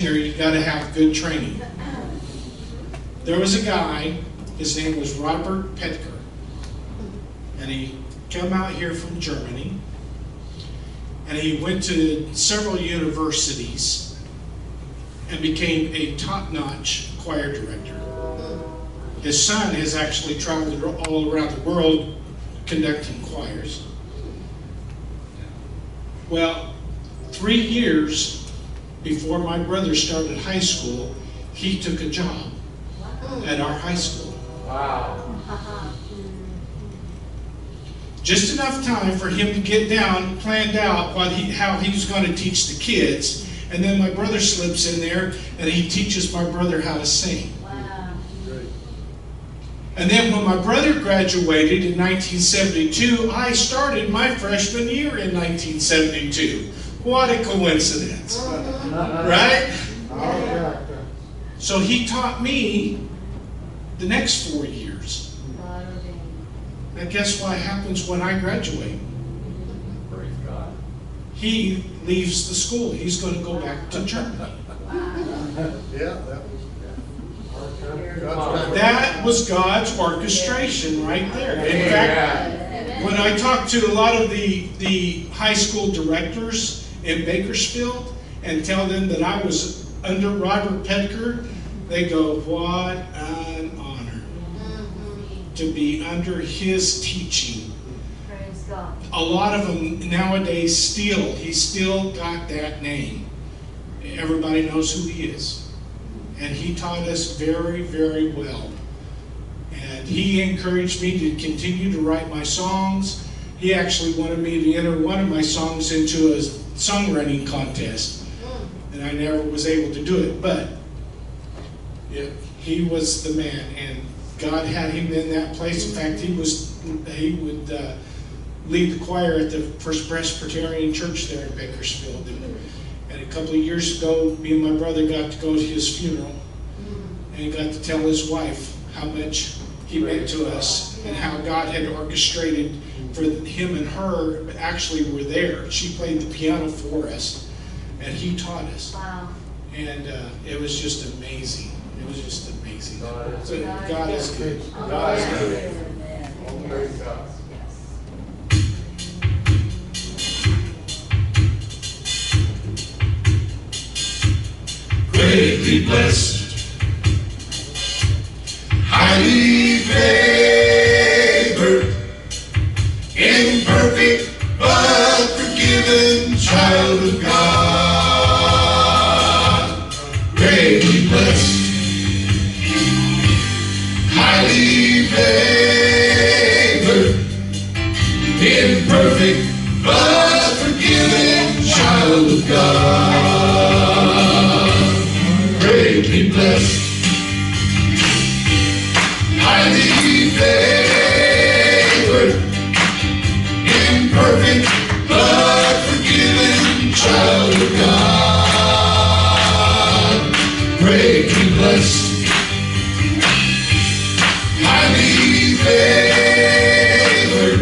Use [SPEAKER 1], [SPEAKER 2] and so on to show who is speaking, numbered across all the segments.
[SPEAKER 1] You got to have good training. There was a guy, his name was Robert Petker, and he came out here from Germany, and he went to several universities and became a top-notch choir director. His son has actually traveled all around the world conducting choirs. Well, 3 years before my brother started high school, he took a job at our high school.
[SPEAKER 2] Wow.
[SPEAKER 1] Just enough time for him to get down, planned out how he was going to teach the kids, and then my brother slips in there and he teaches my brother how to sing.
[SPEAKER 3] Wow.
[SPEAKER 1] And then when my brother graduated in 1972, I started my freshman year in 1972. What a coincidence, right? So he taught me the next 4 years. And guess what happens when I graduate?
[SPEAKER 2] Praise God.
[SPEAKER 1] He leaves the school. He's going to go back to Germany. That was God's orchestration right there. In fact, when I talk to a lot of the high school directors in Bakersfield and tell them that I was under Robert Petker, they go, what an honor to be under his teaching.
[SPEAKER 3] Praise God.
[SPEAKER 1] A lot of them nowadays he's still got that name. Everybody knows who he is. And he taught us very, very well. And he encouraged me to continue to write my songs. He actually wanted me to enter one of my songs into a songwriting contest. And I never was able to do it. But he was the man. And God had him in that place. In fact, he would lead the choir at the First Presbyterian Church there in Bakersfield. And a couple of years ago, me and my brother got to go to his funeral. And he got to tell his wife how much he meant to us and how God had orchestrated for him and her actually were there. She played the piano for us, and he taught us.
[SPEAKER 3] Wow.
[SPEAKER 1] And it was just amazing. It was just amazing. So God is good.
[SPEAKER 2] God is good. Oh, praise God.
[SPEAKER 4] Greatly blessed, highly favored, imperfect but forgiven child of God. Greatly blessed, highly favored, imperfect but forgiven child of God. Greatly blessed, highly favored, imperfect but forgiven child of God. Greatly blessed, highly favored,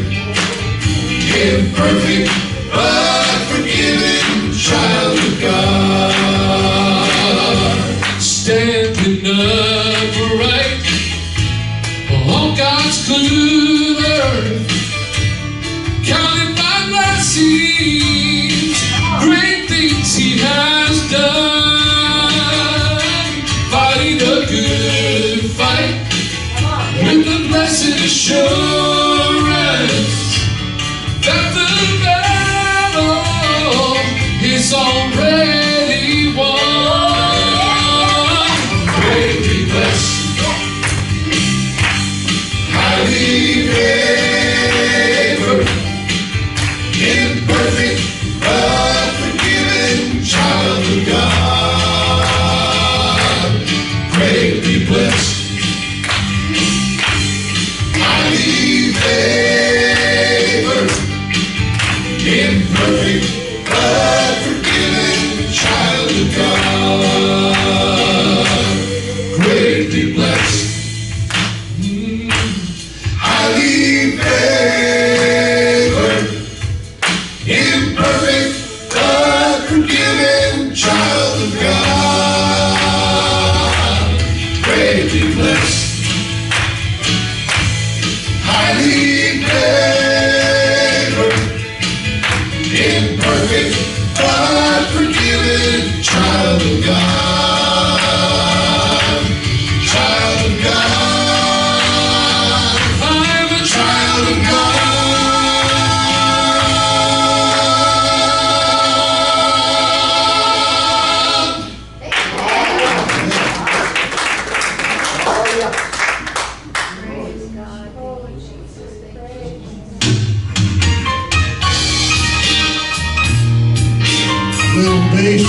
[SPEAKER 4] imperfect but forgiven child of God.
[SPEAKER 5] Standing upright on God's clear earth, counting my blessings, great things He has done, fighting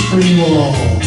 [SPEAKER 5] for you all.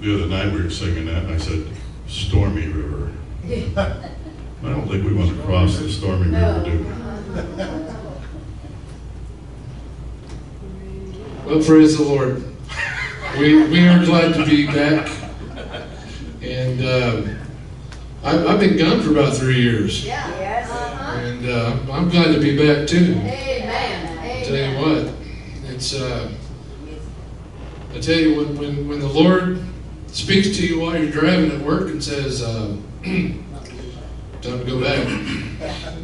[SPEAKER 4] The other night we were singing that, and I said, Stormy River. I don't think we want to cross the Stormy River, do we?
[SPEAKER 5] Well, praise the Lord. We are glad to be back. And I've been gone for about 3 years.
[SPEAKER 3] Yeah. Yes.
[SPEAKER 5] And I'm glad to be back too.
[SPEAKER 3] Amen.
[SPEAKER 5] I tell you what, it's I tell you when the Lord speaks to you while you're driving at work and says, time to go back,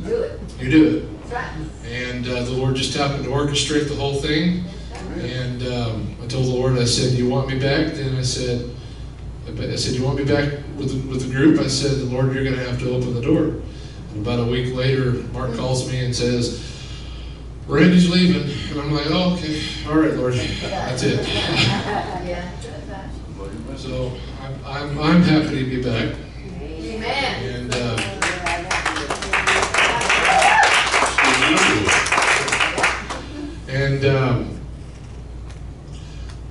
[SPEAKER 3] Do it.
[SPEAKER 5] you do it.
[SPEAKER 3] That's right.
[SPEAKER 5] And the Lord just happened to orchestrate the whole thing. And I told the Lord, I said, "You want me back?" Then I said, "You want me back with the group?" I said, "Lord, you're going to have to open the door." And about a week later, Mark calls me and says, "Randy's leaving." And I'm like, "Oh, okay, all right, Lord, that's it."
[SPEAKER 3] Yeah. That's right.
[SPEAKER 5] So I'm happy to be back.
[SPEAKER 3] Amen.
[SPEAKER 5] And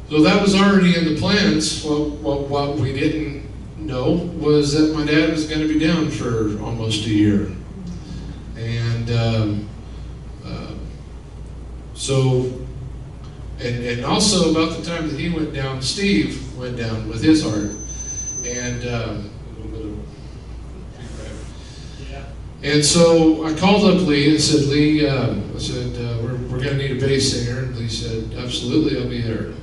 [SPEAKER 5] so that was already in the plans. Well, what we didn't know was that my dad was going to be down for almost a year. And and also about the time that he went down, Steve went down with his heart. And a little bit of and so I called up Lee and said, "Lee, I said, we're going to need a bass singer." And Lee said, "Absolutely, I'll be there."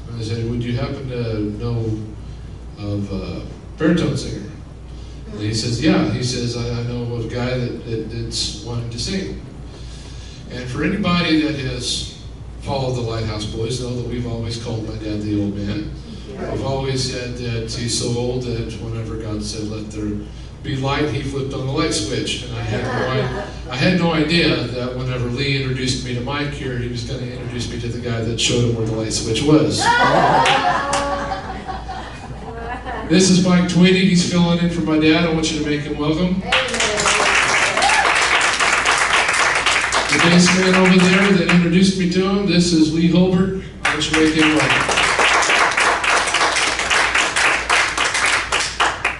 [SPEAKER 5] And I said, "Would you happen to know of a baritone singer?" And he says, "Yeah." He says, I know of a guy that's wanting to sing. And for anybody that has followed the Lighthouse Boys, know that we've always called my dad the old man. I've always said that he's so old that whenever God said, "Let there be light," he flipped on the light switch. And I had no idea that whenever Lee introduced me to Mike here, he was going to introduce me to the guy that showed him where the light switch was. This is Mike Tweedy. He's filling in for my dad. I want you to make him welcome. The bass man over there that introduced me to him, this is Lee Holbert. I want you to make him welcome.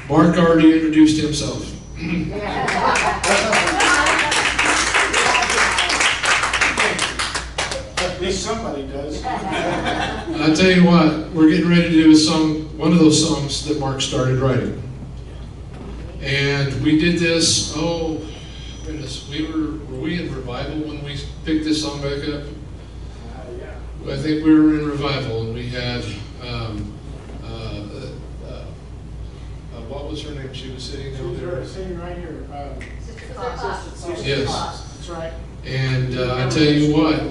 [SPEAKER 5] Mark already introduced himself.
[SPEAKER 1] At least somebody does.
[SPEAKER 5] I tell you what, we're getting ready to do a song, one of those songs that Mark started writing. And we did this, oh goodness, were we in revival when we picked this song back up? I think we were in revival, and we had, what was her name? She was sitting over there.
[SPEAKER 1] Sitting right here.
[SPEAKER 5] Yes.
[SPEAKER 1] That's right.
[SPEAKER 5] And I tell you what,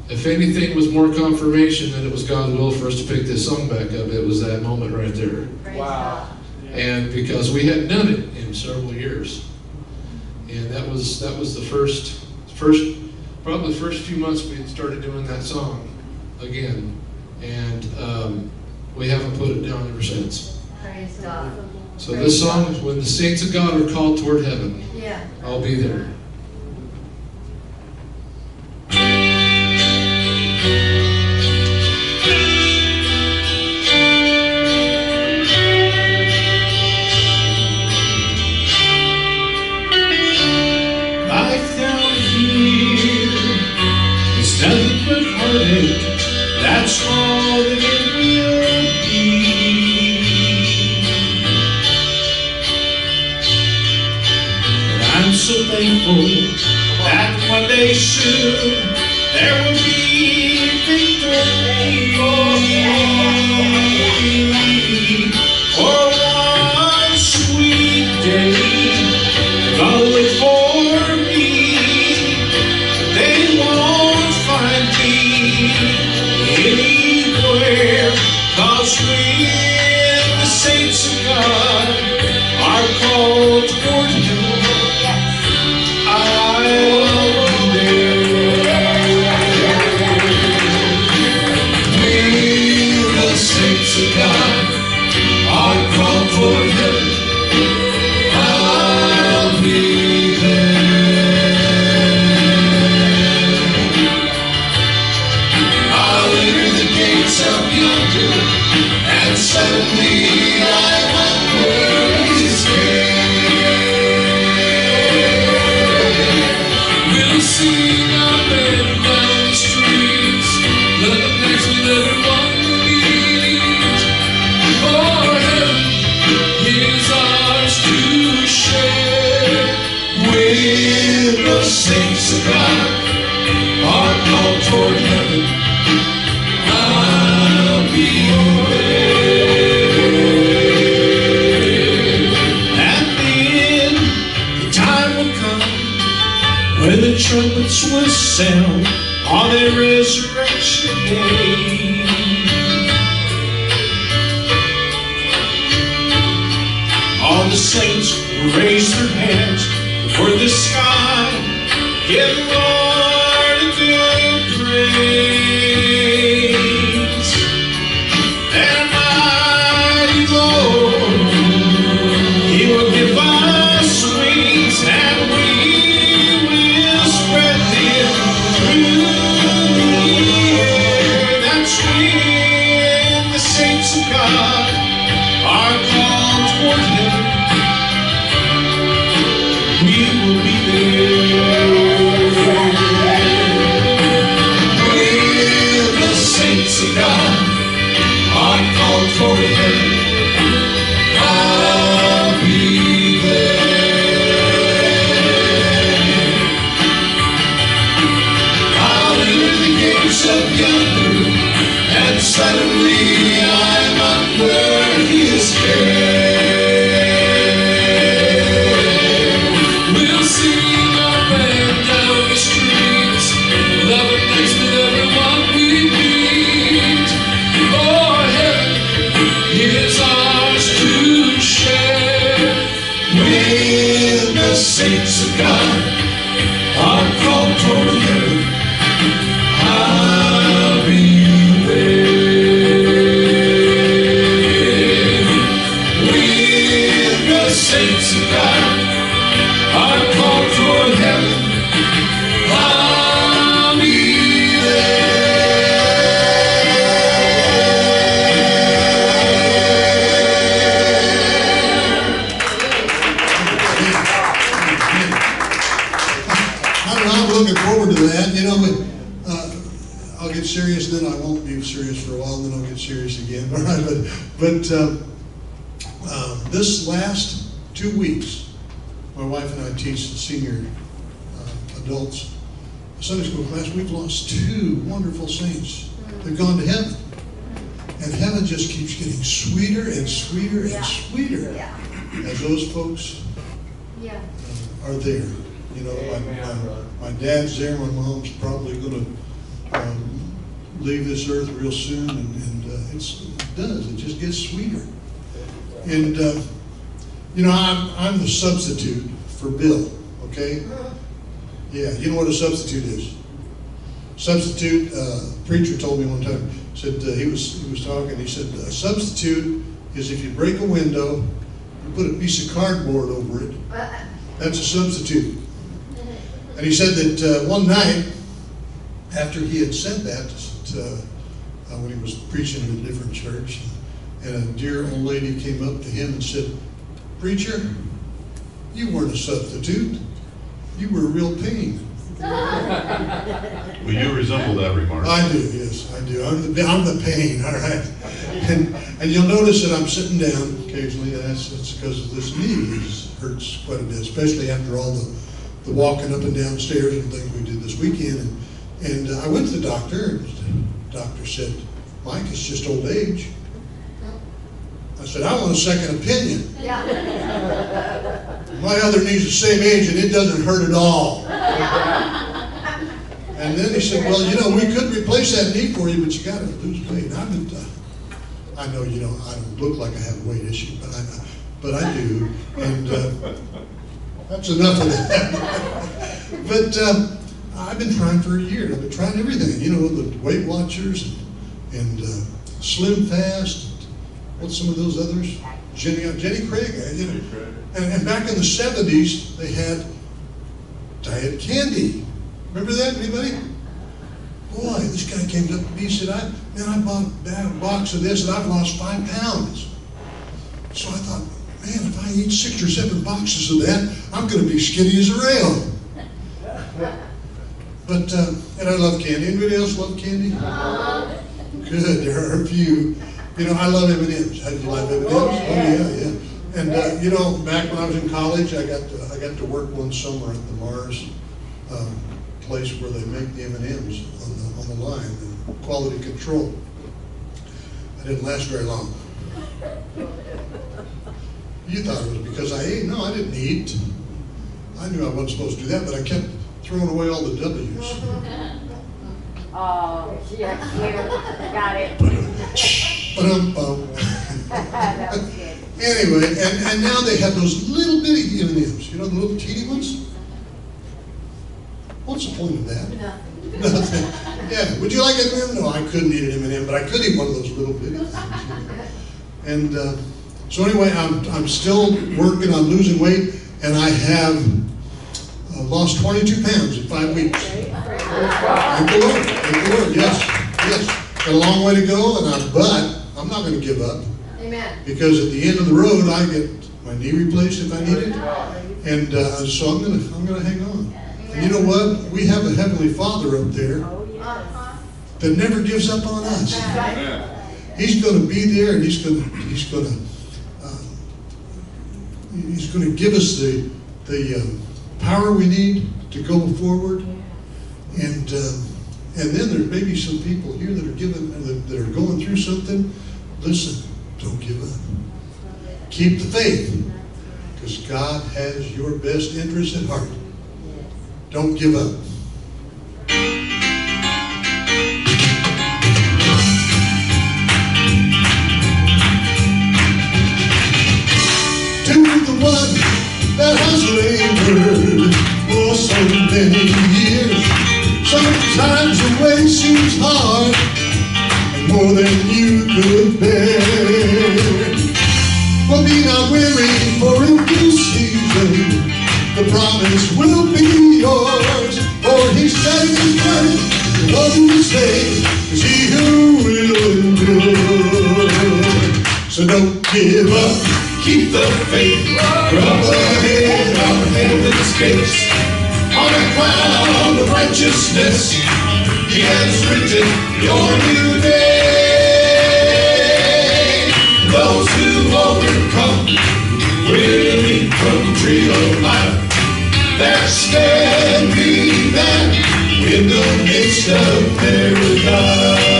[SPEAKER 5] if anything was more confirmation that it was God's will for us to pick this song back up, it was that moment right there.
[SPEAKER 2] Wow.
[SPEAKER 5] And because we hadn't done it in several years, and that was the first probably the first few months we had started doing that song again, and we haven't put it down ever since.
[SPEAKER 3] Praise God.
[SPEAKER 5] So this song, when the saints of God are called toward heaven,
[SPEAKER 3] Yeah.
[SPEAKER 5] I'll be there.
[SPEAKER 1] Life down here is nothing but heartache. That's all that it will be. But I'm so thankful that one day soon there will be victory. For one sweet day, God will wait for me. They won't find me anywhere, 'cause when the saints of God are called toward Him, I'll be there. When the saints of God are called toward Him, I'll be there. I'll enter the gates of yonder, and suddenly I will praise Him. We'll sing up and down the streets, let the place with everyone meet. For heaven is ours to share. When the saints of God are called toward heaven, I'll be there. And then the time will come when the trumpets will sound on a resurrection day. All the saints will raise their hands before the sky, give Lord a good praise. And mighty Lord, He will give us wings, and we will spread them through the air. That's when the saints of God are called toward Him. We will be there.
[SPEAKER 6] saints of God are called toward heaven, I'll be there. When the saints of God are called toward heaven, I'll be
[SPEAKER 7] I'm looking forward to that. You know, I'll get serious, then I won't be serious for a while, then I'll get serious again. All right, but this last 2 weeks, my wife and I teach the senior adults Sunday school class. We've lost 2 wonderful saints. They've gone to heaven. And heaven just keeps getting sweeter and sweeter and sweeter as those folks are there. You know, my dad's there, my mom's probably going to leave this earth real soon, and it does. It just gets sweeter. And, you know, I'm the substitute for Bill, okay? Yeah, you know what a substitute is? Substitute, preacher told me one time, said he was talking, he said, a substitute is if you break a window, you put a piece of cardboard over it, that's a substitute. And he said that one night, after he had said that, when he was preaching in a different church, and a dear old lady came up to him and said, "Preacher, you weren't a substitute, you were a real pain."
[SPEAKER 4] Well, you resemble that remark.
[SPEAKER 7] I do, yes, I do. I'm the pain, all right. And you'll notice that I'm sitting down occasionally, and that's because of this knee. It hurts quite a bit, especially after all the walking up and down stairs and things we did this weekend. And I went to the doctor, and the doctor said, "Mike, it's just old age." I said, "I want a second opinion. My other knee's the same age and it doesn't hurt at all." And then he said, "Well, you know, we could replace that knee for you, but you got to lose weight." And I know, you know, I don't look like I have a weight issue, but I do. And that's enough of that. But I've been trying for a year. I've been trying everything, you know, the Weight Watchers and Slim Fast. What's some of those others? Jenny Craig. You know. And back in the 70s, they had diet candy. Remember that, anybody? Boy, this guy came up to me and said, I bought a box of this and I've lost 5 pounds. So I thought, man, if I eat 6 or 7 boxes of that, I'm going to be skinny as a rail. But, and I love candy. Anybody else love candy? Good, there are a few. You know, I love M&Ms. How do you like M&Ms? Oh, yeah. And, you know, back when I was in college, I got to work one summer at the Mars place where they make the M&Ms on the line, and quality control. I didn't last very long. You thought it was because I ate. No, I didn't eat. I knew I wasn't supposed to do that, but I kept throwing away all the W's.
[SPEAKER 3] Oh, yeah, got it.
[SPEAKER 7] Anyway, and now they have those little bitty M&Ms. You know, the little teeny ones? What's the point of that? Nothing. Yeah, would you like an M&M? No, I couldn't eat an M&M, but I could eat one of those little bitty things. And so anyway, I'm still working on losing weight, and I have lost 22 pounds in 5 weeks. Thank the Lord, yes. Got a long way to go, but I'm not going to give up.
[SPEAKER 3] Amen.
[SPEAKER 7] Because at the end of the road, I get my knee replaced if I need it, and so I'm going to hang on. And you know what? We have a Heavenly Father up there that never gives up on us. He's going to be there, and He's going to give us the power we need to go forward. And then there may be some people here that are going through something. Listen, don't give up. Keep the faith, because God has your best interest at heart. Don't give up. To the one that has labored for so many years. Sometimes the way seems hard and more than you could bear. But be not weary, for in due season the promise will be yours. For he said in his word, the one who saves is he who will endure. So don't give up,
[SPEAKER 6] Keep the faith, we're up ahead, our heaven's gates. On a cloud of righteousness, He has written your new day. Those who overcome will eat from the tree of life. They're standing there in the midst of paradise.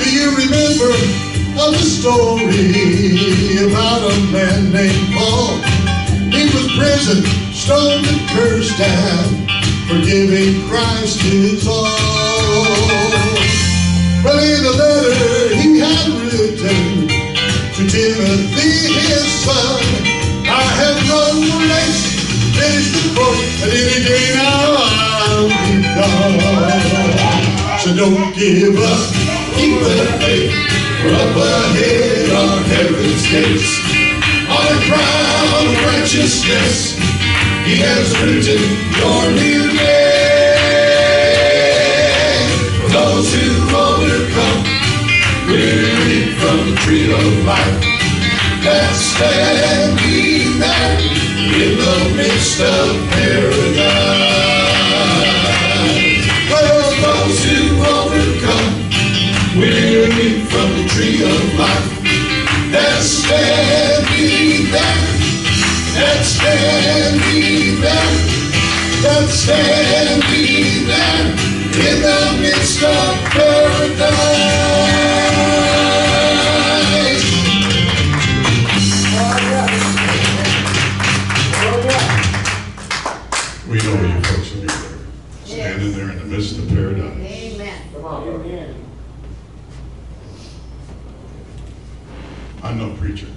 [SPEAKER 7] do you remember of the story about a man named Paul? He was prisoned, stoned and cursed, and for giving Christ his all. But in a letter he had written to Timothy his son, I have run the race, finished the course, and any day now I'll be gone. So don't give up,
[SPEAKER 6] Keep the faith, we're up ahead, our heaven's gates. On a crown of righteousness, He has written your new name. Those who overcome will eat from the tree of life. That's standing there in the midst of paradise. Those who overcome will eat from the tree of life. That's standing there. That's standing there. That's standing there in the midst of paradise.
[SPEAKER 4] We know you folks will be there, standing there in the midst of paradise.
[SPEAKER 3] Amen.
[SPEAKER 2] Come on, brother.
[SPEAKER 4] I'm no preacher.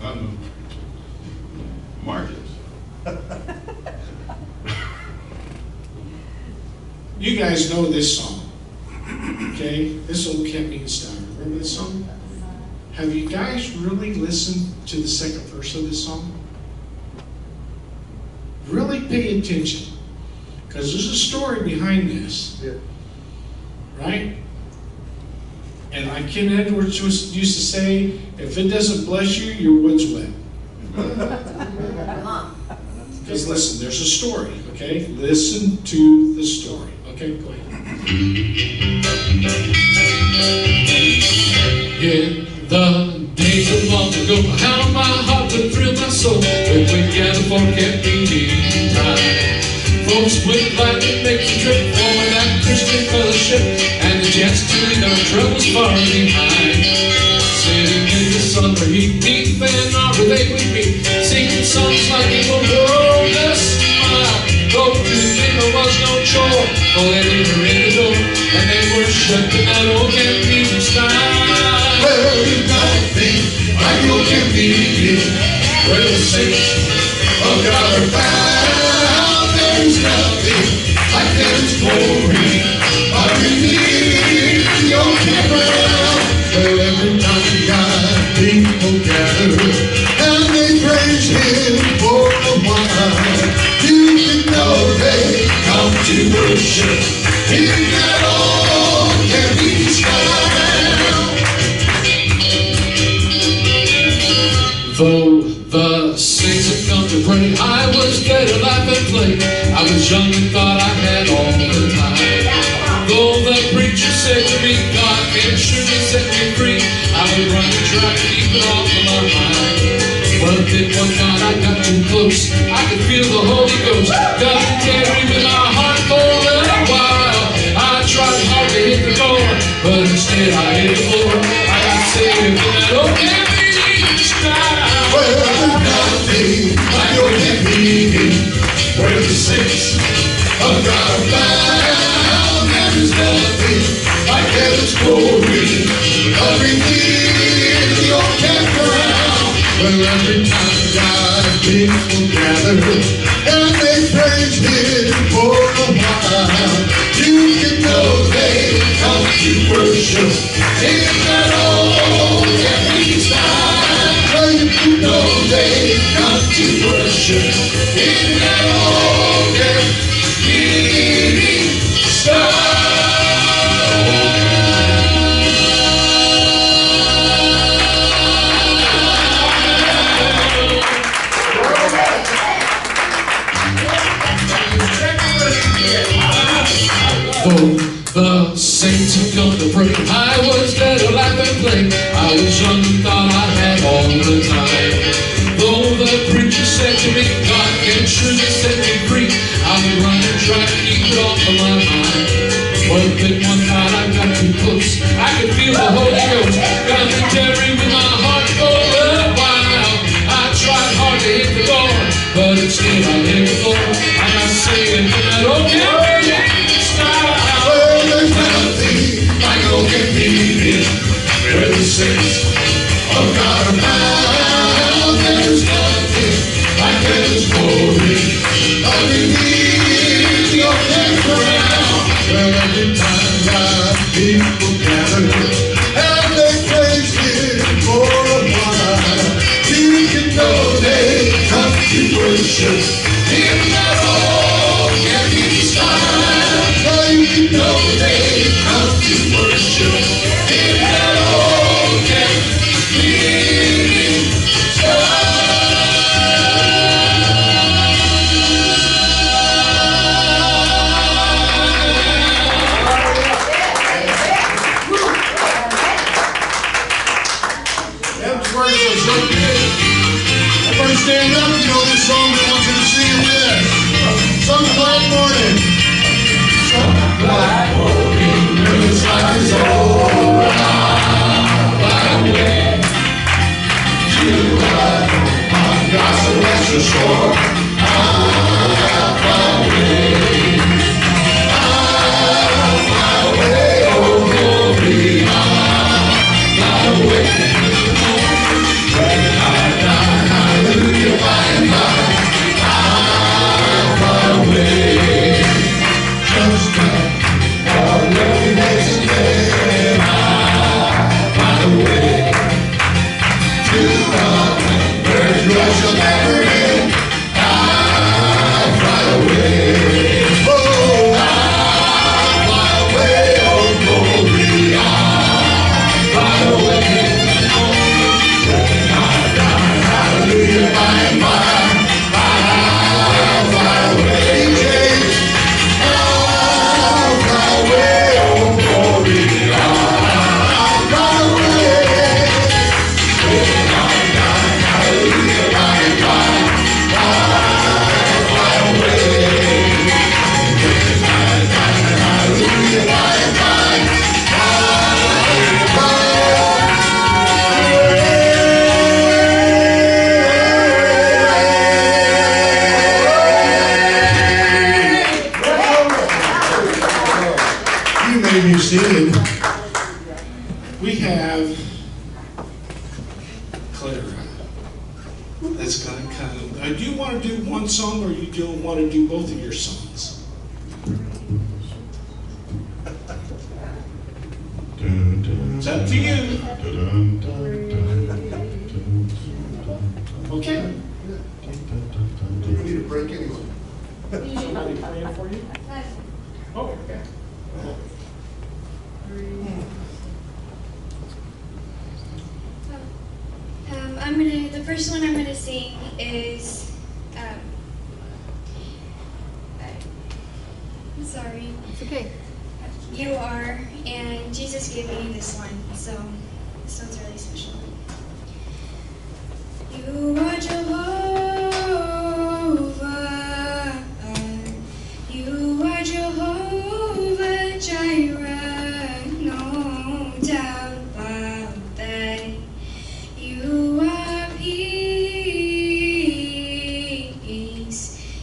[SPEAKER 4] I'm no preacher. Mark is.
[SPEAKER 1] You guys know this song, okay? This old camping style. Remember this song? Have you guys really listened to the second verse of this song? Really pay attention, because there's a story behind this, right? And like Ken Edwards used to say, if it doesn't bless you, your wood's wet.
[SPEAKER 3] Come on.
[SPEAKER 1] Because listen, there's a story, okay? Listen to the story. Okay, go ahead.
[SPEAKER 5] In the days of long ago, how my heart would thrill my soul when we gather for camping time. Folks would gladly make the trip for that Christian fellowship and the chance to leave our troubles far behind. Sitting in the sun where he'd meet and where they would be, singing songs like it will blow the smile. Though to them there was no chore, for they were in the door and they worshiped in that old camping style.
[SPEAKER 6] Well, there's nothing like your camping, where the saints of God are found. There's nothing like Heaven's glory, underneath your campground.
[SPEAKER 7] Well, every time God people gather and they praise Him for a while,
[SPEAKER 6] You can know they come to worship in that old camping style.
[SPEAKER 5] Though the saints had come to pray, I was there to laugh and play. I was young and thought I had all the time. Though the preacher said to me, God can surely set me free, I would run and try to keep it off of my mind. But then one night I got too close, I could feel the Holy Ghost. God carried with my heart for a little while. I tried hard to hit the door, but instead I hit the floor. I got saved in that old camping style.
[SPEAKER 6] Well, there's nothing like your camping, where the saints of God are found. There's nothing like Heaven's glory Well, every time God's people gather and they praise Him for a while, you can know they come to worship in that old empty style. Well, you can know they come to worship in that old empty style.
[SPEAKER 5] Oh, the saints have come to pray. I was dead, alive and plain. I was young and thought I had all the time. Though the preacher said to me, God can surely set me free, I'll be running, trying to keep it off of my mind. But then one night I got too close. I could feel the Holy Ghost commentary with my heart for a while. I tried hard to hit the door, but instead I hit the floor. I'm not saying that, okay.
[SPEAKER 6] There's nothing like open meeting where the saints of God are found. There's nothing like Heaven's glory underneath your background. Well, every time God's people gather and they praise Him for a while, you can know they come to worship in that old empty style. Well, you can know they come to worship in that old empty style. That verse was so good. Everybody stand up, you know this song, I want you to sing it with us. Some black morning. Some black morning, when the sun is over, fly away. You are on God's celestial shore. I'll fly away. I'll fly away, oh glory. I'll fly away. Hallelujah, by and by, I'll fly away. Just our lovely days today, I'll fly away. To God, where His love shall never end, I'll fly away. Oh, I'll fly away, oh glory, I'll fly away. Hallelujah, by and by, I'll fly away. I'll fly away, oh glory, I'll fly away. When I die, hallelujah, by and by, I'll fly away. When I die, hallelujah, by and by, I'll fly away. You may be seated.
[SPEAKER 1] We have Clara. That's gonna come. Do you want to do one song, or you do want to do both of your songs? It's up to you. Okay.
[SPEAKER 7] We need a break anyway.
[SPEAKER 1] Somebody praying for you? Oh, okay.
[SPEAKER 8] The first one I'm gonna sing is, I'm sorry.
[SPEAKER 3] It's okay.
[SPEAKER 8] You Are, and Jesus gave me this one, so this one's really special. You are Jehovah, you are Jehovah Jireh, no doubt about that. You are peace,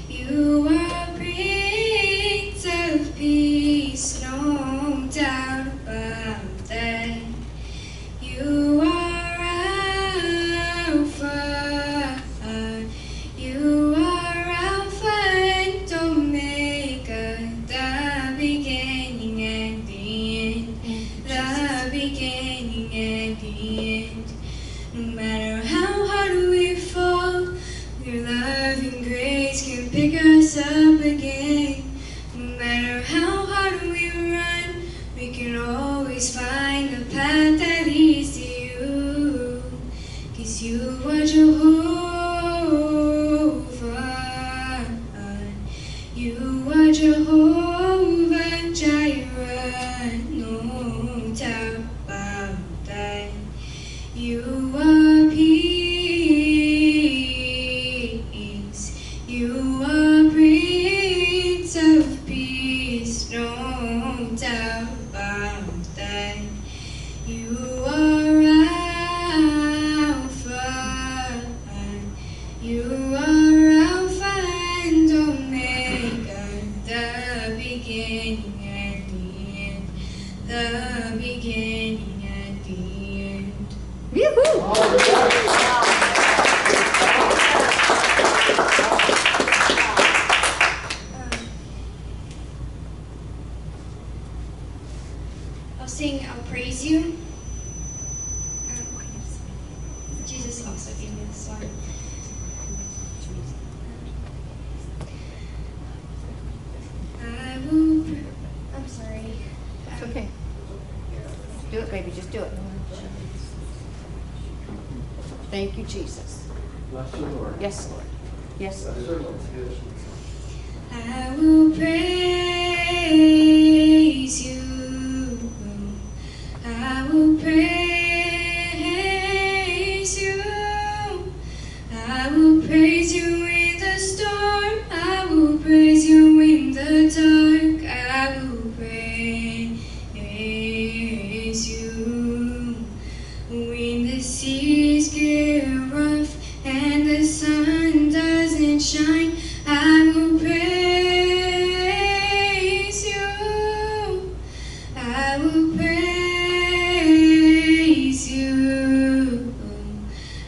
[SPEAKER 8] you are Prince of Peace, no doubt about that. You are Alpha You are Jehovah. You are Jehovah Jireh. No doubt about that. You are peace. You are Prince of Peace. No doubt about that. You are Alpha. You are Alpha and Omega, the beginning and the end, the beginning and the end. I'll sing I'll Praise You. Jesus also gave me this song. I'm sorry.
[SPEAKER 3] It's okay. Do it, baby, just do it. Thank you, Jesus.
[SPEAKER 2] Bless you, Lord.
[SPEAKER 3] Yes, Lord. Yes, Lord.
[SPEAKER 2] Bless you, Lord.
[SPEAKER 8] I will praise you. I will praise you. I will praise you in the storm. I will praise you in the dark. I will praise you. When the seas get rough and the sun doesn't shine, I will praise you. I will praise you.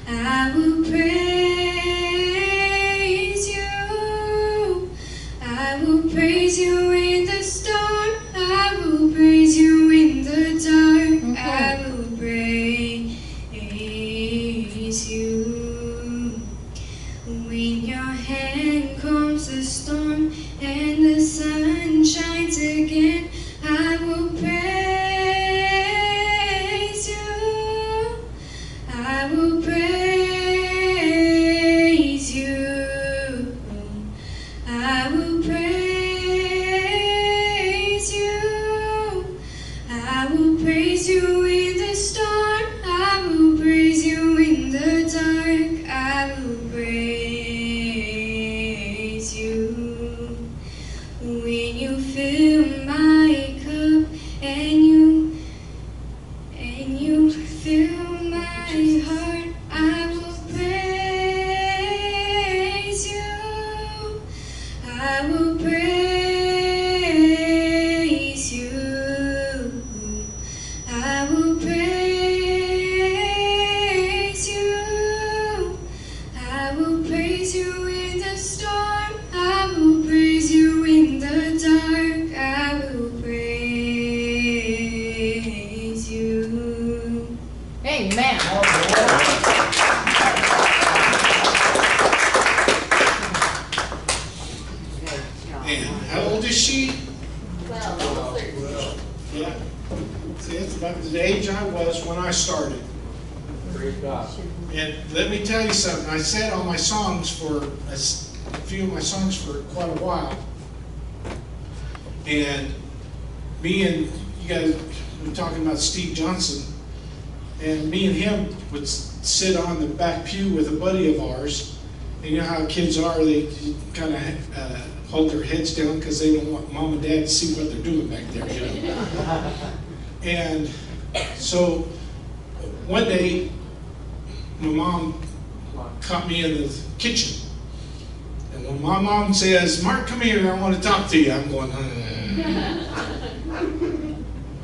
[SPEAKER 8] I will praise you. I will praise you in the storm. I will praise you in the dark. I will praise you. When your hand comes the storm and the sun shines again, I will praise you. I will praise you. I will praise you. I will praise you in the storm. I will praise you in the dark. I will praise you. When you fill my cup and you fill my heart, I will praise you. I will praise you. I will praise you. I will praise you in the storm. I will praise you in the dark. I will praise you.
[SPEAKER 3] Amen.
[SPEAKER 1] And how old is she?
[SPEAKER 2] 12.
[SPEAKER 1] Yeah. See, it's about the age I was when I started.
[SPEAKER 2] Praise God.
[SPEAKER 1] And let me tell you something. I sat on my songs for a few of my songs for quite a while. And me and you guys were talking about Steve Johnson. And me and him would sit on the back pew with a buddy of ours. And you know how kids are, they kind of hold their heads down because they don't want mom and dad to see what they're doing back there, you know. And so one day, my mom caught me in the kitchen. And when my mom says, "Mark, come here, I want to talk to you," I'm going,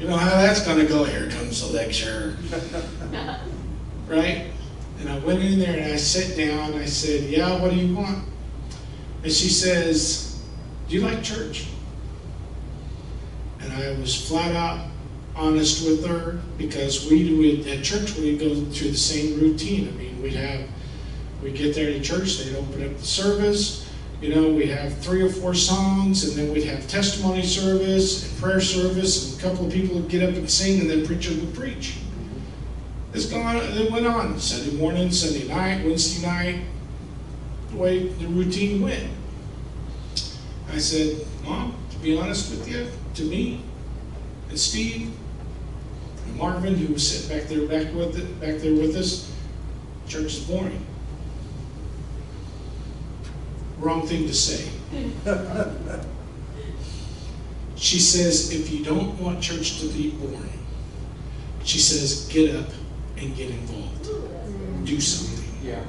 [SPEAKER 1] you know how that's going to go. Here comes the lecture. Right? And I went in there and I sat down. I said, "Yeah, what do you want?" And she says, "Do you like church?" And I was flat out honest with her, because we would, at church, we'd go through the same routine. I mean, we'd get there to church, they'd open up the service, you know, we'd have 3 or 4 songs, and then we'd have testimony service and prayer service, and a couple of people would get up and sing, and then preacher would preach. It went on Sunday morning, Sunday night, Wednesday night, the way the routine went. I said, Mom, to be honest with you, to me, and Steve, and Marvin, who was sitting back there with us, church is boring. Wrong thing to say. She says, if you don't want church to be boring, she says, get up and get involved. Do something.
[SPEAKER 2] Yeah.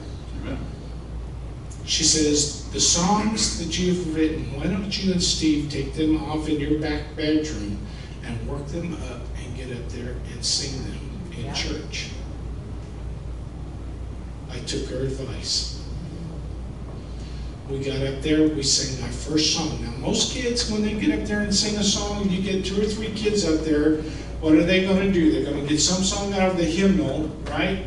[SPEAKER 1] She says, the songs that you have written, why don't you and Steve take them off in your back bedroom and work them up and get up there and sing them in church? I took her advice. We got up there, we sang our first song. Now, most kids, when they get up there and sing a song, you get 2 or 3 kids up there, what are they going to do? They're going to get some song out of the hymnal, right?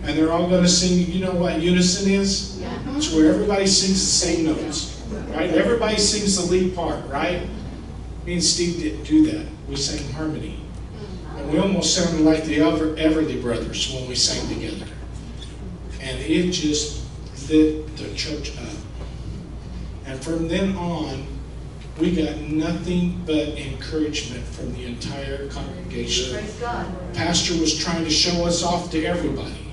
[SPEAKER 1] And they're all going to sing, you know what unison is? It's where everybody sings the same notes, right? Everybody sings the lead part, right? Me and Steve didn't do that. We sang harmony. And we almost sounded like the Everly Brothers when we sang together. And it just lit the church up. And from then on, we got nothing but encouragement from the entire congregation.
[SPEAKER 3] Praise God.
[SPEAKER 1] Pastor was trying to show us off to everybody,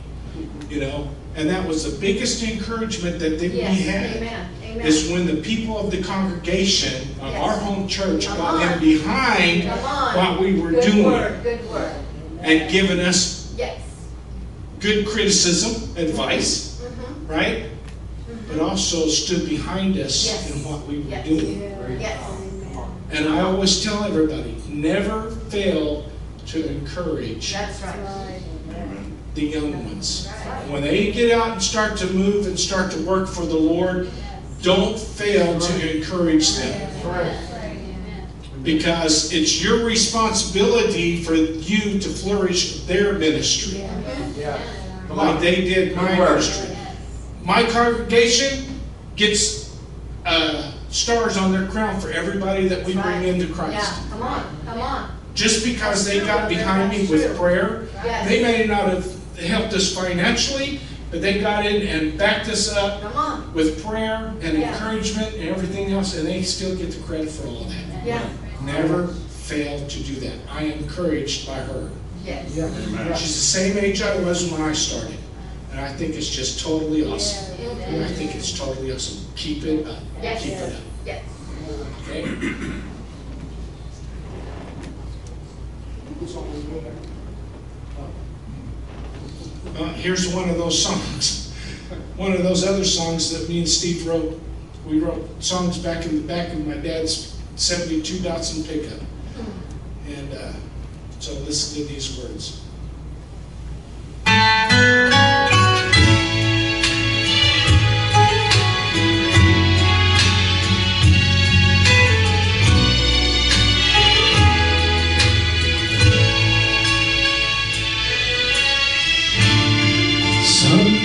[SPEAKER 1] you know, and that was the biggest encouragement that we had.
[SPEAKER 3] Amen. Amen.
[SPEAKER 1] Is when the people of the congregation of
[SPEAKER 3] Yes.
[SPEAKER 1] our home church
[SPEAKER 3] Come
[SPEAKER 1] got
[SPEAKER 3] on.
[SPEAKER 1] in behind
[SPEAKER 3] Come on.
[SPEAKER 1] what we were
[SPEAKER 3] Good
[SPEAKER 1] doing
[SPEAKER 3] word. Good word.
[SPEAKER 1] and giving us
[SPEAKER 3] Yes.
[SPEAKER 1] good criticism, advice, right? But also stood behind us
[SPEAKER 3] Yes.
[SPEAKER 1] in what we were
[SPEAKER 3] Yes.
[SPEAKER 1] doing.
[SPEAKER 3] Yes.
[SPEAKER 1] And I always tell everybody, never fail to encourage
[SPEAKER 3] That's right.
[SPEAKER 1] the young ones.
[SPEAKER 3] Right.
[SPEAKER 1] When they get out and start to move and start to work for the Lord, don't fail to encourage them. Because it's your responsibility for you to flourish their ministry,
[SPEAKER 2] Yeah. Come
[SPEAKER 1] like
[SPEAKER 2] on.
[SPEAKER 1] they did my
[SPEAKER 2] Good word.
[SPEAKER 1] ministry. My congregation gets stars on their crown for everybody that we bring into Christ.
[SPEAKER 3] Yeah. Come on. Come on.
[SPEAKER 1] Just because they got behind me with prayer,
[SPEAKER 3] Yes.
[SPEAKER 1] they may not have helped us financially, but they got in and backed us up
[SPEAKER 3] Come on.
[SPEAKER 1] with prayer and
[SPEAKER 3] Yeah.
[SPEAKER 1] encouragement and everything else, and they still get the credit for all that.
[SPEAKER 3] Yeah.
[SPEAKER 1] Never fail to do that. I am encouraged by her.
[SPEAKER 3] Yes.
[SPEAKER 4] Amen.
[SPEAKER 1] She's the same age I was when I started, and I think it's just totally awesome. And I think it's totally awesome. Keep it up.
[SPEAKER 3] Yes.
[SPEAKER 1] Keep it up.
[SPEAKER 3] Yes.
[SPEAKER 1] Okay? Here's one of those songs. One of those other songs that me and Steve wrote. We wrote songs back in the back of my dad's 72 Datsun pickup. And so listen to these words.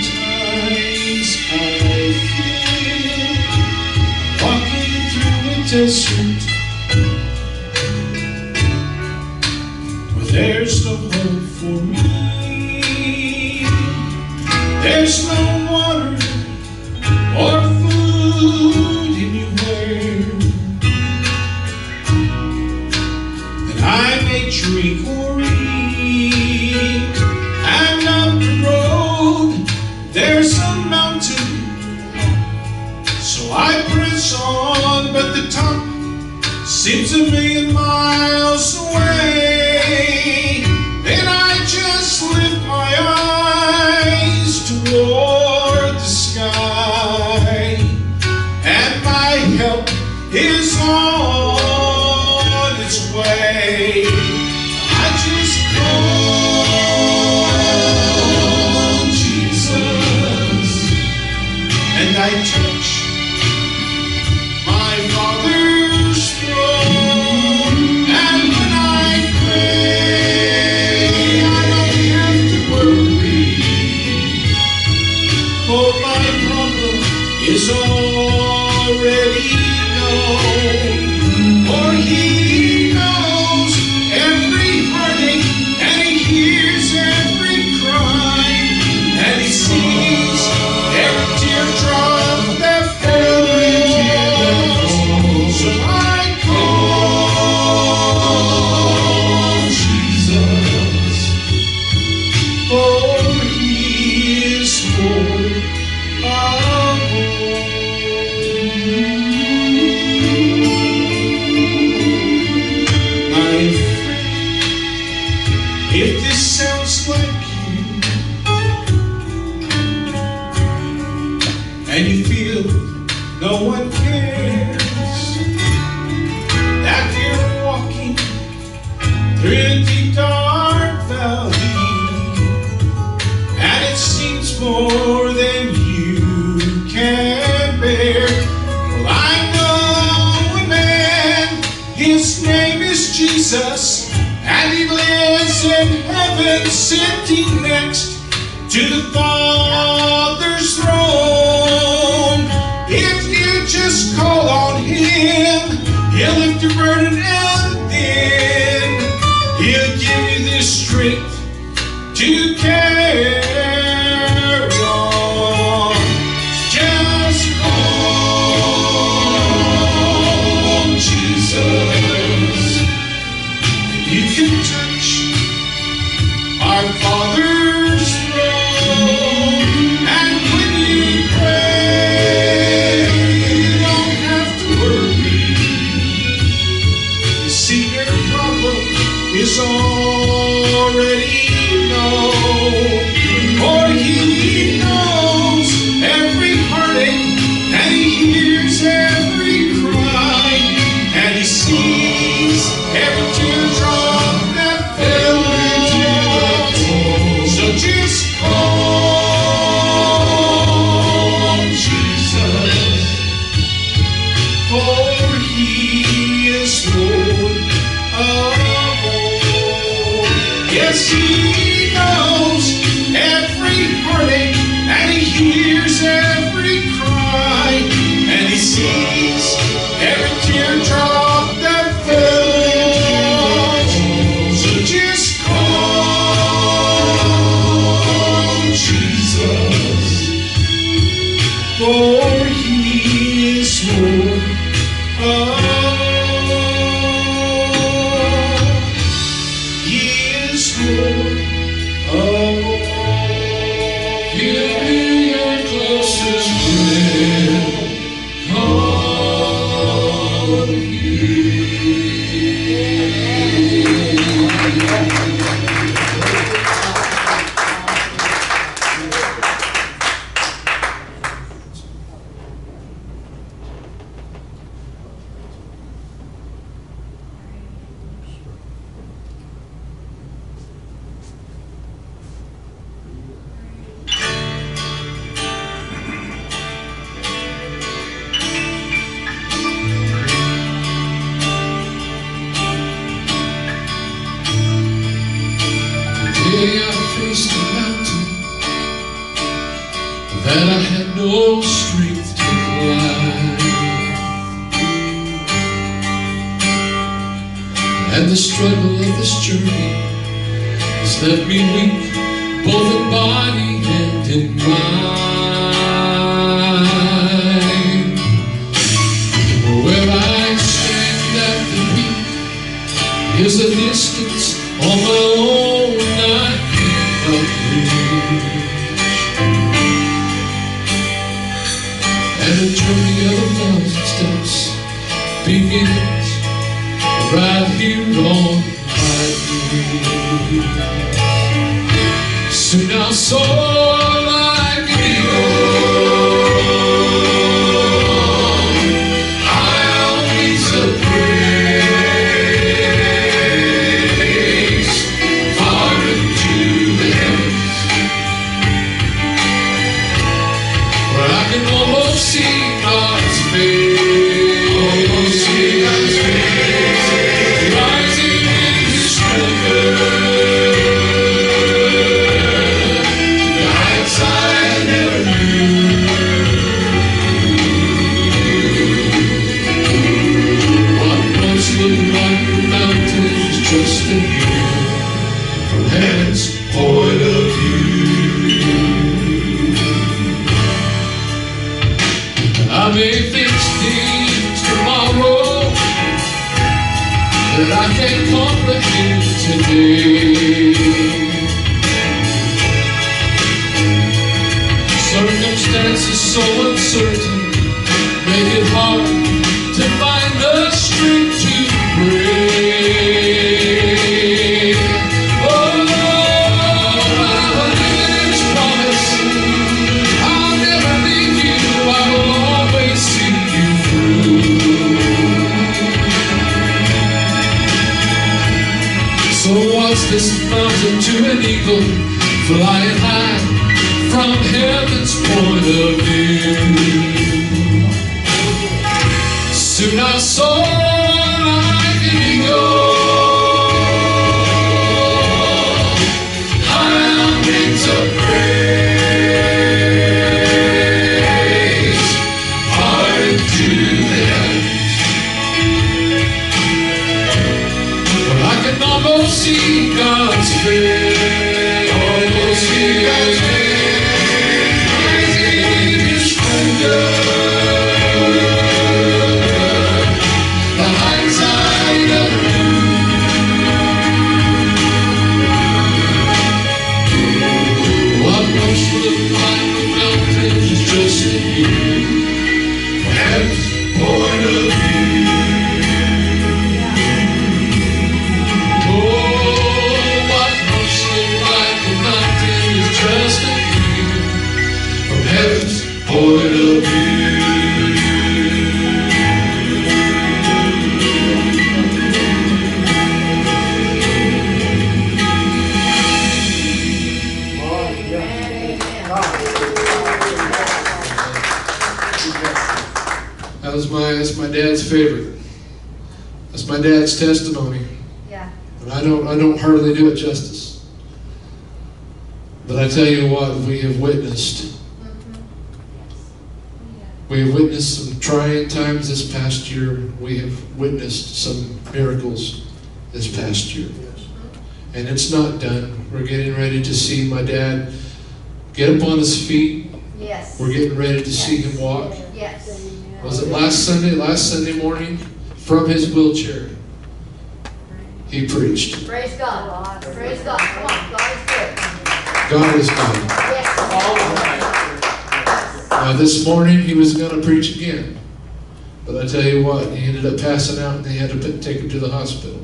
[SPEAKER 1] Sometimes I feel walking through a desert where there's no hope for me. There's no water or food anywhere that I may drink or eat. And up the road there's a mountain, so I press on, but the top seems a million miles away. Then I just lift my eyes toward the sky, and my help is on its way. I just call Jesus, and I touch my Father's throne. And when I pray, I don't have to worry, for my problem is already known. For He knows every heartache, and He hears every cry. is sitting next to the Father's throne. If you just call on Him, He'll lift your burden and then He'll give you the strength to carry on. Just call on Jesus. You can touch our Father's throne, and when you pray, you don't have to worry. You see, your problem is already known, for He knows every heartache, and He hears every cry, and He sees every teardrop that falls. So just call on Jesus, for He is Lord of all. Yes, He knows every heartache, and He hears every cry, and He sees every teardrop that falls. So just call Jesus, for He is Lord of all. He is Lord of all.
[SPEAKER 6] Give me your closest friend. Call on you.
[SPEAKER 5] Day I faced a mountain that I had no strength to climb, and the struggle of this journey has left me weak, both in body and in mind. Where I stand at the peak is a distance on my own I cannot reach, and the journey of a thousand steps begins right here on my knees. Soon I'll soar like an eagle, high on wings of praise, far into the heavens, where I can almost see God's face, rising in His splendor, the heights I never knew. What once looked like mountains just a hill from heaven's point of view. I may face things tomorrow that I can't comprehend today. Circumstances so uncertain make it hard to find the strength to pray. Oh, I believe in His promise. I'll never leave you. I will always see you through. So was this mountain to an eagle flying high from heaven's point of view. Soon I'll soar like an eagle, That's my dad's favorite. That's my dad's testimony.
[SPEAKER 3] Yeah.
[SPEAKER 5] And I don't hardly do it justice. But I tell you what, we have witnessed. We have witnessed some trying times this past year. We have witnessed some miracles this past year. And it's not done. We're getting ready to see my dad get up on his feet.
[SPEAKER 3] Yes.
[SPEAKER 5] We're getting ready to see him walk.
[SPEAKER 3] Yes.
[SPEAKER 5] Was it last Sunday morning? From his wheelchair, he preached.
[SPEAKER 3] Praise God. Praise God. Come on. God is good.
[SPEAKER 5] God is good.
[SPEAKER 3] Yes.
[SPEAKER 5] Now this morning he was going to preach again. But I tell you what, he ended up passing out and they had to take him to the hospital.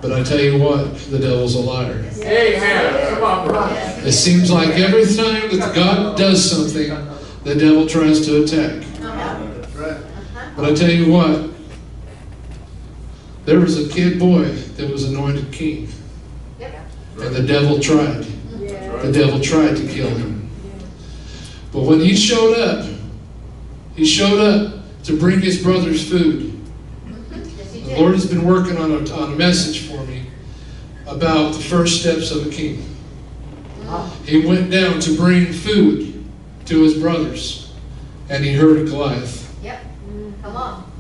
[SPEAKER 5] But I tell you what, the devil's a liar.
[SPEAKER 2] Amen. Come on, brother.
[SPEAKER 5] It seems like every time that God does something, the devil tries to attack. But I tell you what, there was a kid boy that was anointed king. And the devil tried. The devil tried to kill him. But when he showed up to bring his brothers food. The Lord has been working on a message for me about the first steps of a king. He went down to bring food to his brothers, and he heard Goliath.
[SPEAKER 3] Yep. Come on.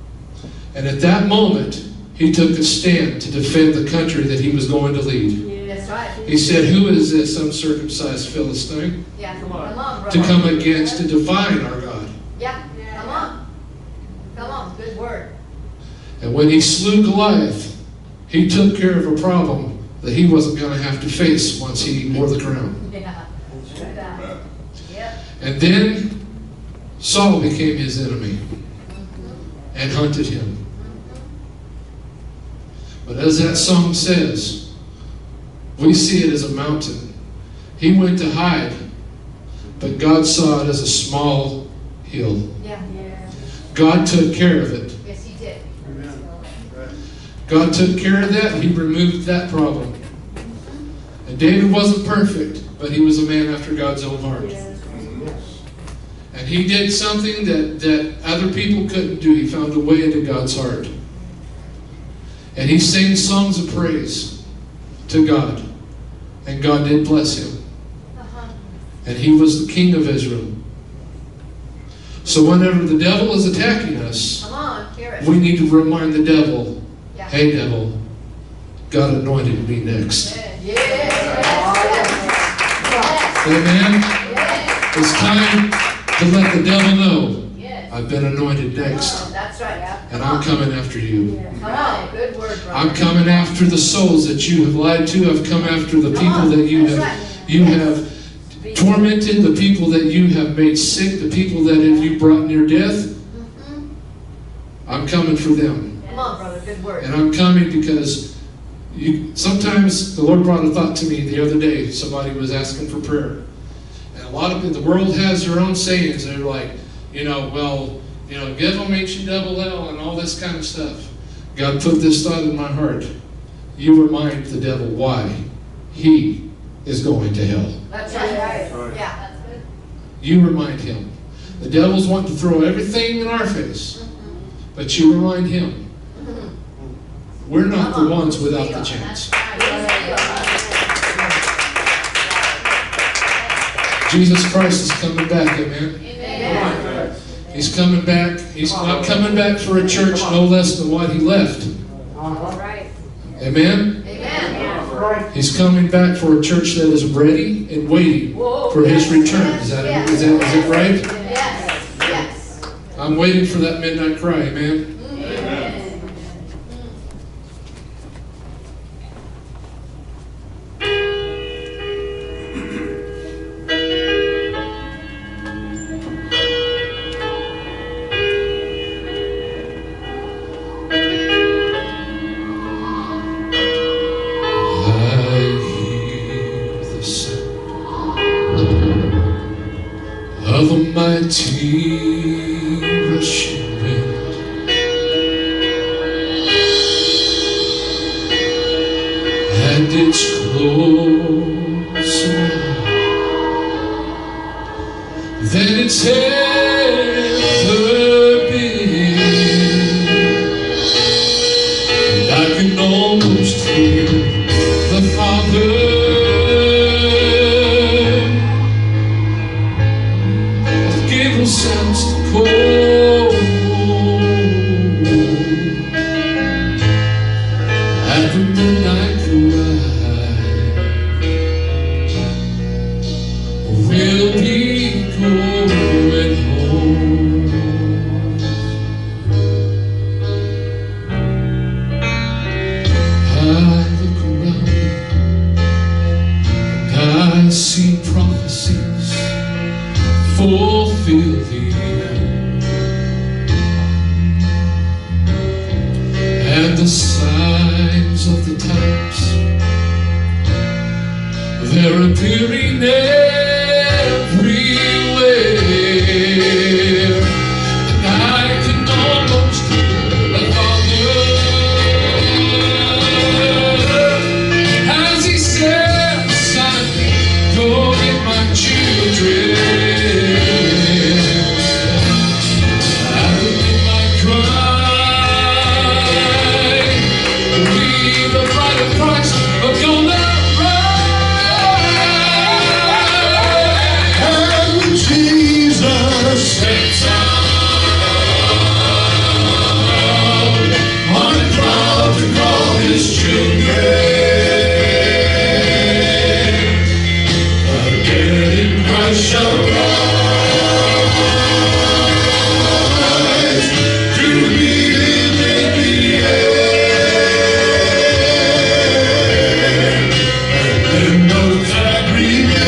[SPEAKER 5] And at that moment, he took a stand to defend the country that he was going to lead.
[SPEAKER 3] That's right.
[SPEAKER 5] He said, "Who is this uncircumcised Philistine
[SPEAKER 3] Yeah. Come on, brother.
[SPEAKER 5] to come against, to define our God?"
[SPEAKER 3] Yeah. Come on. Come on. Good word.
[SPEAKER 5] And when he slew Goliath, he took care of a problem that he wasn't going to have to face once he wore the crown.
[SPEAKER 3] Yeah. Yep.
[SPEAKER 5] And then Saul became his enemy and hunted him. But as that song says, we see it as a mountain. He went to hide, but God saw it as a small hill.
[SPEAKER 3] Yeah.
[SPEAKER 5] God took care of it.
[SPEAKER 3] Yes, he did.
[SPEAKER 5] God took care of that. He removed that problem. And David wasn't perfect, but he was a man after God's own heart. And he did something that other people couldn't do. He found a way into God's heart. And he sang songs of praise to God. And God did bless him. And he was the king of Israel. So whenever the devil is attacking us,
[SPEAKER 3] Come on. Hear it.
[SPEAKER 5] we need to remind the devil,
[SPEAKER 3] Yeah.
[SPEAKER 5] "Hey devil, God anointed me next."
[SPEAKER 3] Yes.
[SPEAKER 5] Amen? It's time to let the devil know,
[SPEAKER 3] Yes.
[SPEAKER 5] I've been anointed next.
[SPEAKER 3] That's right.
[SPEAKER 5] And I'm coming after you.
[SPEAKER 3] Come on. Good word, brother.
[SPEAKER 5] I'm coming after the souls that you have lied to. I've come after the people that you have tormented, the people that you have made sick, the people that you brought near death. I'm coming for them.
[SPEAKER 3] Come on, brother. Good word.
[SPEAKER 5] And I'm coming because sometimes the Lord brought a thought to me the other day. Somebody was asking for prayer. And a lot of the world has their own sayings. They're like, give them H-double-L and all this kind of stuff. God put this thought in my heart. You remind the devil why he is going to hell.
[SPEAKER 3] That's right. Yeah. That's good.
[SPEAKER 5] You remind him. The devil's wanting to throw everything in our face. But you remind him. We're not the ones without the chance. Jesus Christ is coming back, amen?
[SPEAKER 3] Amen.
[SPEAKER 5] He's coming back. He's not coming back for a church no less than what he left.
[SPEAKER 3] All right.
[SPEAKER 5] Amen?
[SPEAKER 3] Amen.
[SPEAKER 5] He's coming back for a church that is ready and waiting for his return. Is it right?
[SPEAKER 3] Yes. Yes.
[SPEAKER 5] I'm waiting for that midnight cry, amen? Of a mighty rushing wind, and it's close around, then it's ever been. seen prophecies fulfilling, and the signs of the times, they're appearing everywhere. And I can almost hear the Father as He says, "Son, go get my children." I will get my cry. We, the bride of Christ, are gonna
[SPEAKER 6] Jesus steps out on a cloud to call His children. The dead in Christ shall rise to meet Him in the air, and then those that remain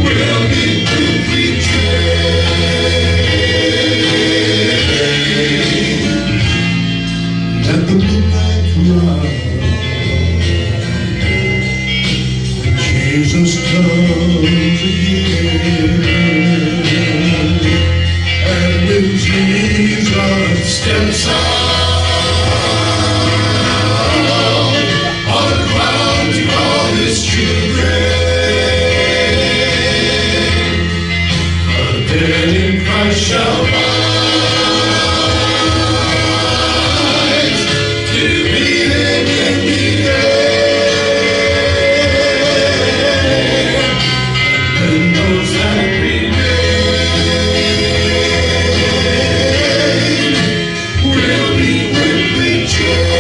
[SPEAKER 6] will be quickly changed. At the midnight cry, Jesus comes again. And when Jesus steps out on a cloud to call His children, dead in Christ shall rise to meet Him in the air, and those that remain will be quickly changed.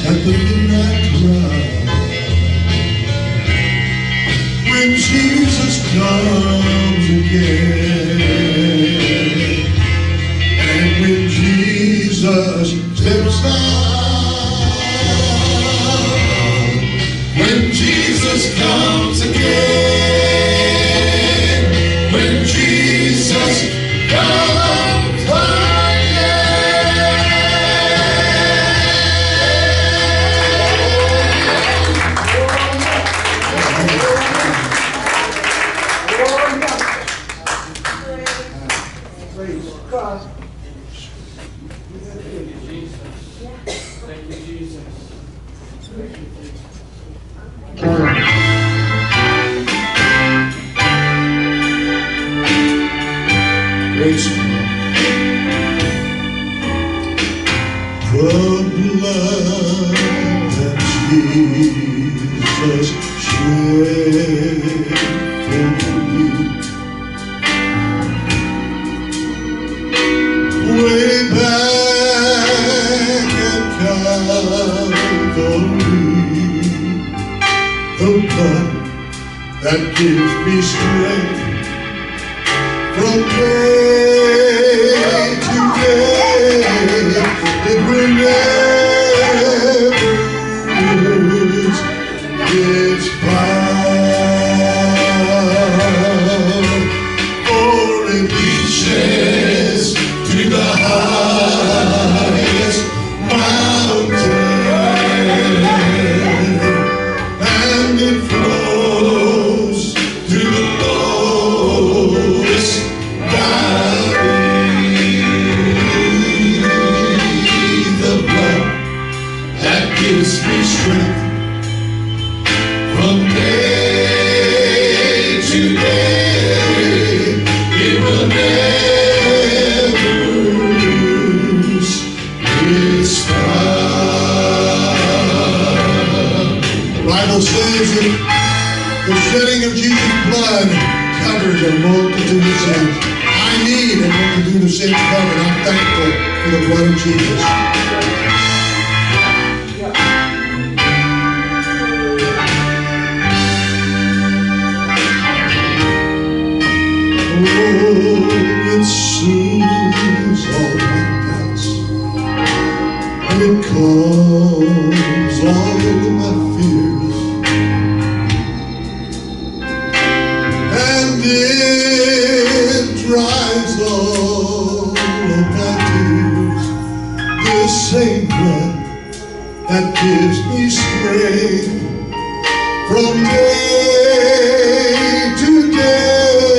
[SPEAKER 6] At the midnight cry, when Jesus comes again, and when Jesus steps out, when Jesus comes again, when Jesus comes Praise God. The blood that Jesus shed for me, way back at Calvary, the blood that gives me strength from day to day, it will never lose its power, for it reaches to the highest mountain, and it flows to the lowest valley. The blood that gives me strength from day to day, it will never lose its power. The Bible says that the shedding of Jesus' blood covers a multitude of sins. I need a multitude of sins covered. I'm thankful for the blood of Jesus. Oh, it soothes all my doubts.
[SPEAKER 7] it calms all of my fears, and it dries all of my tears. The same blood that gives me strength from day to day,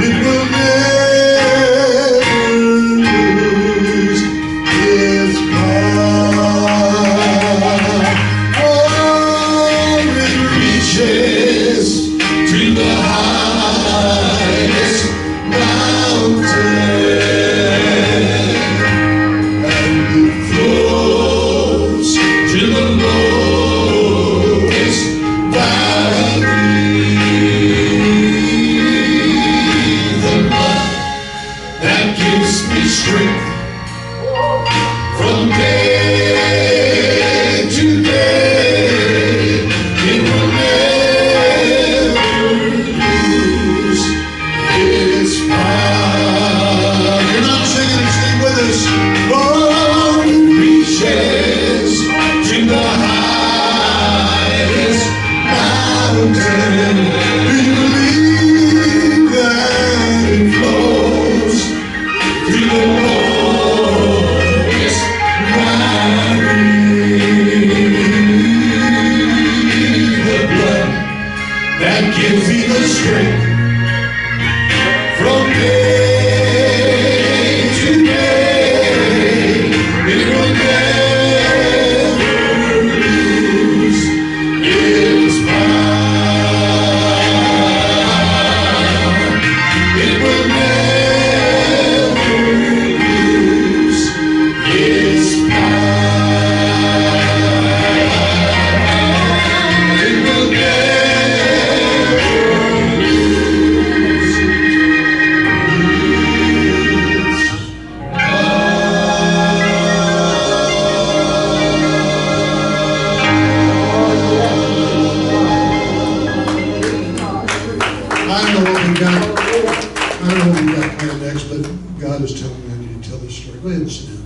[SPEAKER 7] it will never lose its power. Oh, it reaches to the highest mountain, and it flows to the lowest valley. The blood that gives me strength from day to day, it will never lose its power. You're not singing, sing with us. Oh, it reaches to the highest mountain. Do you believe that it flows to the lowest valley? The blood that gives me the strength from day to day, it will never lose its power. It will never lose its power. It will never lose its I don't know what we got. I don't know what we got planned next, but God is telling me I need to tell this story. Go ahead and sit down.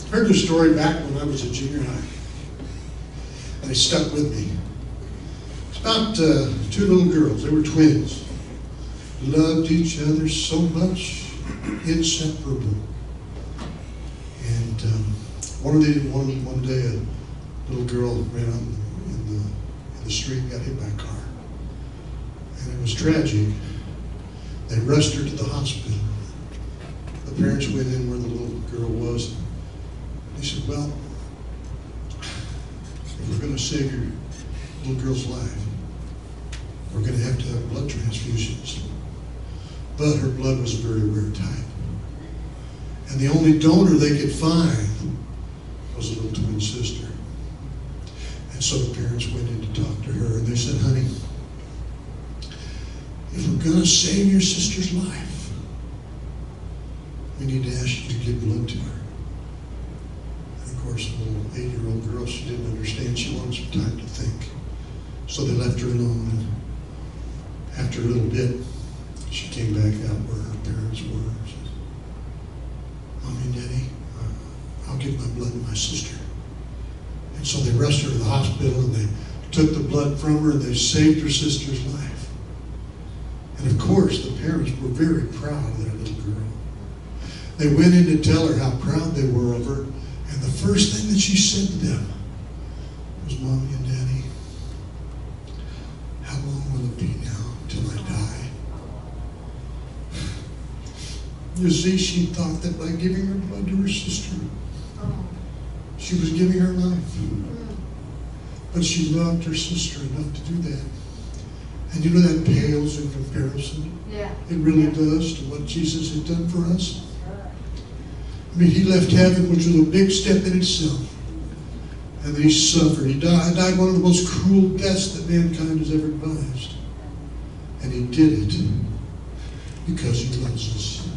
[SPEAKER 7] I heard this story back when I was a junior high, and it stuck with me. It's about two little girls. They were twins. Loved each other so much, inseparable. And one day, a little girl ran out in the street and got hit by a car. And it was tragic. They rushed her to the hospital. The parents went in where the little girl was. They said, well, if we're going to save your little girl's life, we're going to have blood transfusions. But her blood was a very rare type. And the only donor they could find was a little twin sister. And so the parents went in to talk to her, and they said, honey, if we're going to save your sister's life, we need to ask you to give blood to her. And of course, the little 8-year-old girl, she didn't understand. She wanted some time to think. So they left her alone. And after a little bit, she came back out where her parents were. She said, Mommy and Daddy, I'll give my blood to my sister. And so they rushed her to the hospital, and they took the blood from her, and they saved her sister's life. And of course, the parents were very proud of their little girl. They went in to tell her how proud they were of her, and the first thing that she said to them was, Mommy and Daddy, how long will it be now till I die? You see, she thought that by giving her blood to her sister, she was giving her life. But she loved her sister enough to do that. And you know that pales in comparison.
[SPEAKER 3] Yeah.
[SPEAKER 7] It really does to what Jesus had done for us. I mean, he left heaven, which was a big step in itself. And then he suffered. He died one of the most cruel deaths that mankind has ever devised. And he did it because he loves us.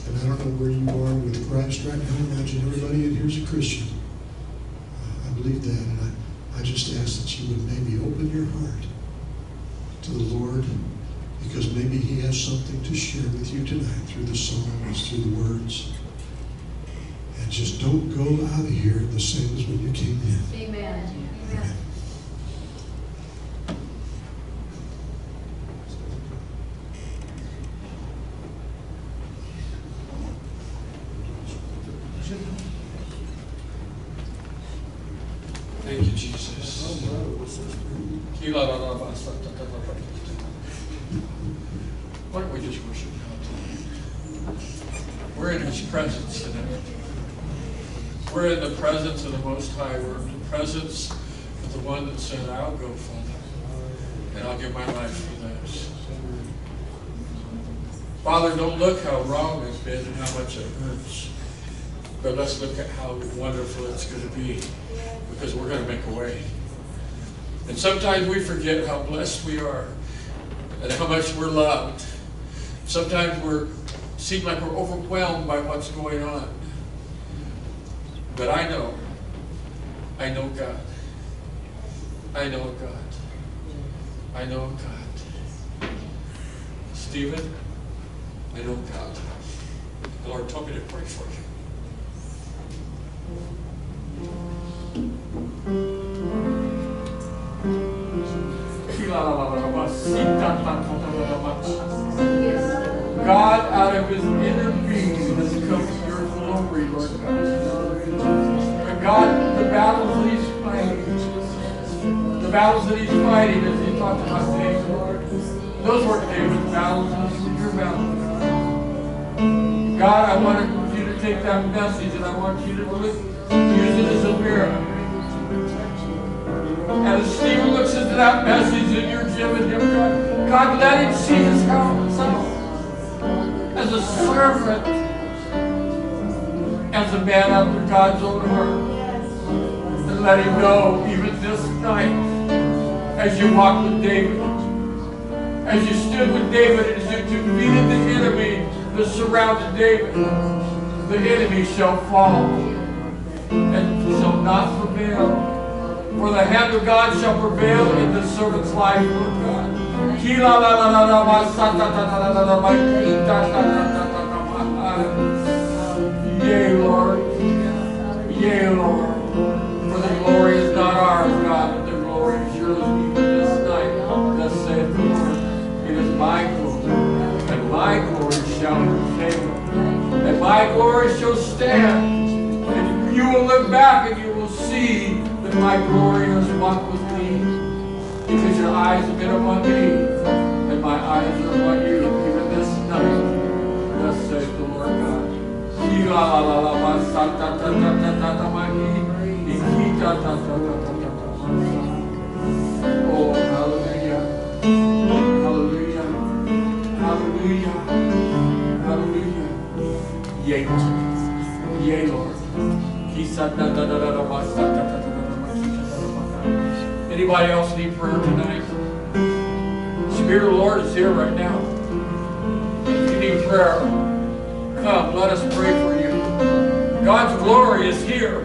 [SPEAKER 7] And I don't know where you are with Christ right now. I imagine everybody in here is a Christian. I believe that. And I just ask that you would maybe open your heart to the Lord, because maybe he has something to share with you tonight through the songs, through the words. just don't go out of here the same as when you came in.
[SPEAKER 3] Amen.
[SPEAKER 9] Thank you, Jesus. Why don't we just worship God tonight? We're in His presence tonight. We're in the presence of the Most High. We're in the presence of the one that said, I'll go, Father, and I'll give my life for this. Father, don't look how wrong it's been and how much it hurts. But let's look at how wonderful it's going to be, because we're going to make a way. And sometimes we forget how blessed we are and how much we're loved. Sometimes we seem like we're overwhelmed by what's going on. But I know God. I know God. I know God. Stephen, I know God. The Lord told me to pray for you. God, out of His inner being, has come to your glory, Lord God. And God, the battles that He's fighting as He talked about David, Lord, those weren't David's battles, those were your battles. God, I want you to take that message and I want you to use it as a mirror. As Stephen looks into that message that you're giving him, God, let him see himself as a servant, as a man after God's own heart. And let him know, even this night, as you walked with David, as you stood with David, as you defeated the enemy that surrounded David, the enemy shall fall and shall not prevail. For the hand of God shall prevail in the servant's life, Lord God. Yea, Lord. Yea, Lord. For the glory is not ours, God, but the glory is yours even this night. Thus saith the Lord, it is my glory, and my glory shall prevail, and my glory shall stand. And you will look back and you will see that my glory has walked with me, because your eyes have been upon me, and my eyes are upon you, even this night. Thus saith the Lord God. Oh, hallelujah. Hallelujah. Hallelujah. Hallelujah. Yea, Lord. Yea, Lord. Anybody else need prayer tonight? The Spirit of the Lord is here right now. If you need prayer, come, let us pray for you. God's glory is here.